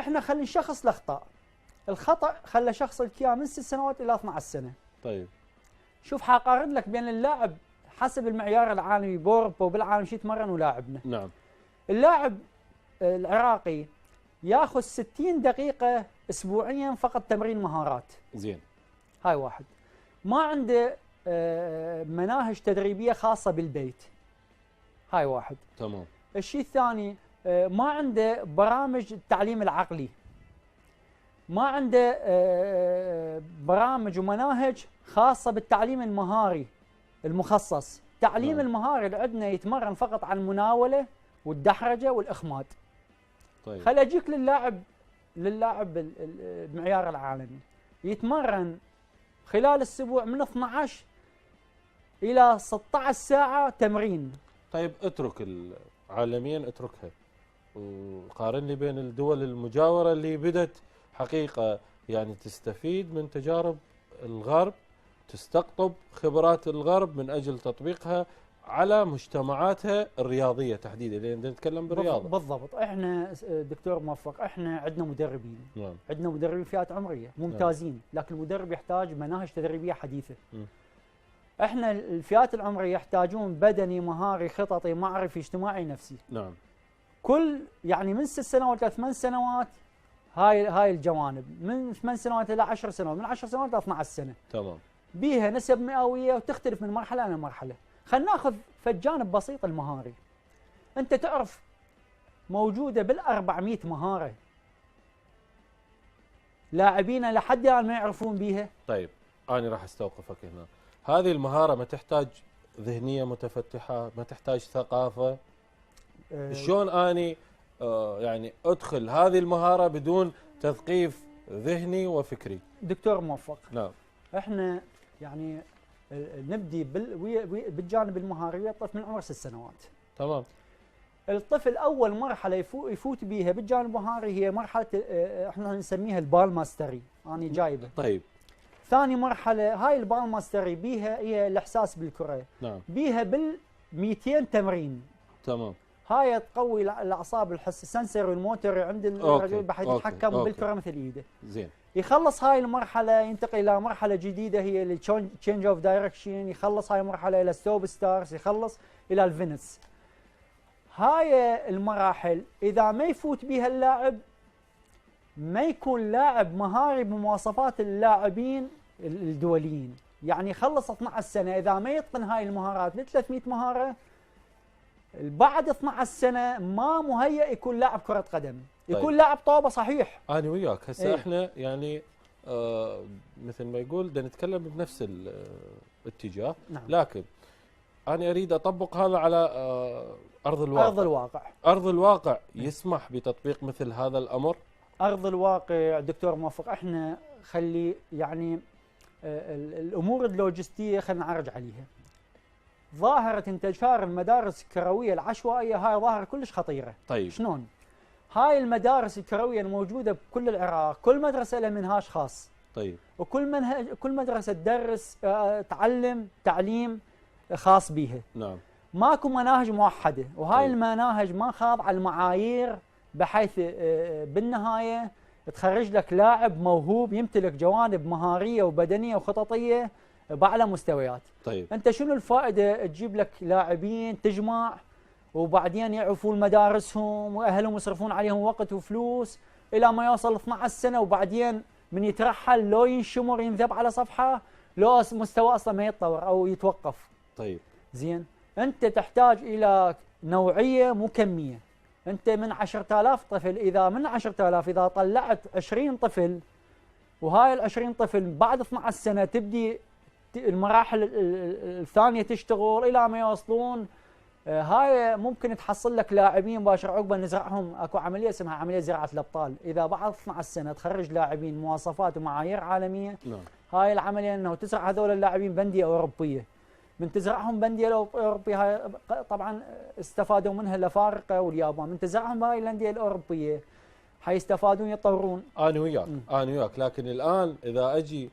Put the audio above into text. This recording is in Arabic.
احنا خلينا نشخص الاخطاء. الخطا خلى شخص الكيا من 6 سنوات الى 12 سنه. طيب شوف حقارن لك بين اللاعب حسب المعيار العالمي باوروبا وبالعالم شو يتمرن ولاعبنا. نعم. اللاعب العراقي ياخذ 60 دقيقه اسبوعيا فقط تمرين مهارات. زين. هاي واحد. ما عنده مناهج تدريبيه خاصه بالبيت. هاي واحد. تمام. الشيء الثاني ما عنده برامج التعليم العقلي. ما عنده برامج ومناهج خاصه بالتعليم المهاري المخصص. تعليم المهاري اللي عندنا يتمرن فقط على المناوله والدحرجه والاخماد. طيب. خل اجيك للاعب المعيار العالمي يتمرن خلال الاسبوع من 12 الى 16 ساعه تمرين. طيب اترك عالميا، اتركها وقارن لي بين الدول المجاوره اللي بدت حقيقه يعني تستفيد من تجارب الغرب، تستقطب خبرات الغرب من اجل تطبيقها على مجتمعاتها الرياضيه تحديدا، لان نتكلم بالرياضه. بالضبط. احنا دكتور موفق احنا عندنا مدربين. نعم. عندنا مدربين فئات عمريه ممتازين. نعم. لكن المدرب يحتاج مناهج تدريبيه حديثه. احنا الفئات العمريه يحتاجون بدني مهاري خططي معرفي اجتماعي نفسي. نعم. كل يعني من 6 سنوات الى 8 سنوات هاي الجوانب، من 8 سنوات الى 10 سنوات، من 10 سنوات الى 12 سنه. تمام. بيها نسب مئويه وتختلف من مرحله الى مرحله. خلينا ناخذ فالجانب بسيط المهاري. انت تعرف موجوده بال400 مهاره لاعبين لحد الان ما يعرفون بيها. طيب انا راح استوقفك هنا. هذه المهاره ما تحتاج ذهنيه متفتحه، ما تحتاج ثقافه. شلون اني يعني ادخل هذه المهاره بدون تثقيف ذهني وفكري؟ دكتور موفق. نعم. احنا يعني نبدي بالجانب المهاري الطفل من عمر 6 سنوات. تمام. الطفل اول مرحله يفوت بيها بالجانب المهاري هي مرحله احنا نسميها البال ماستري، انا جايبه. طيب. ثاني مرحله هاي البال ماستري بيها هي الاحساس بالكره. نعم. بيها 200 تمرين. تمام. هاي تقوي الاعصاب الحس السنسوري والموتوري عند الرجل بحيث يتحكم بالكره مثل ايده. زين. يخلص هاي المرحله ينتقل الى مرحله جديده هي التشينج اوف دايركشن، يخلص هاي المرحله الى ستوب ستارز، يخلص الى الفينس. هاي المراحل اذا ما يفوت بها اللاعب ما يكون لاعب مهاري بمواصفات اللاعبين الدوليين. يعني يخلص 12 سنه اذا ما يتقن هاي المهارات ب 300 مهاره بعد 12 سنه ما مهيئ يكون لاعب كره قدم. يكون طيب. لاعب طوبه صحيح. انا وياك هسه. ايه؟ احنا يعني مثل ما يقول بدنا نتكلم بنفس الاتجاه. نعم. لكن انا اريد اطبق هذا على ارض الواقع. ارض الواقع يسمح بتطبيق مثل هذا الامر؟ ارض الواقع دكتور موفق احنا خلي يعني الامور اللوجستيه خلينا نعرج عليها. ظاهره انتشار المدارس الكرويه العشوائيه هاي ظاهره كلش خطيره. طيب. شلون؟ هاي المدارس الكرويه الموجوده بكل العراق كل مدرسه لها منهاج خاص. طيب. كل مدرسه تدرس تعلم تعليم خاص بيها. نعم. ماكو مناهج موحده وهاي طيب. المناهج ما خاضعه المعايير بحيث بالنهايه تخرج لك لاعب موهوب يمتلك جوانب مهاريه وبدنيه وخططيه باعلى مستويات. طيب. انت شنو الفائده تجيب لك لاعبين تجمع وبعدين يعرفون مدارسهم واهلهم يصرفون عليهم وقت وفلوس الى ما يوصل 12 سنه وبعدين من يترحل لو ينشمر ينذب على صفحه لو مستوى اصلا ما يتطور او يتوقف. طيب. زين. انت تحتاج الى نوعيه مو كميه. انت من 10,000 طفل اذا من 10,000 اذا طلعت 20 طفل وهاي ال20 طفل بعد 12 سنه تبدي المراحل الثانيه تشتغل الى ما يوصلون هاي ممكن تحصل لك لاعبين مباشر عقبه نزرعهم. اكو عمليه اسمها عمليه زراعه الابطال. اذا بعد 12 سنه تخرج لاعبين مواصفات ومعايير عالميه. نعم. هاي العمليه انه تزرع هذول اللاعبين بانديه اوروبيه. من تزرعهم بانديه اوروبيه هاي طبعا استفادوا منها الافارقه واليابان. من تزرعهم هاي الانديه الاوروبيه حيستفادون يتطورون. انا وياك. انا وياك. لكن الان اذا اجي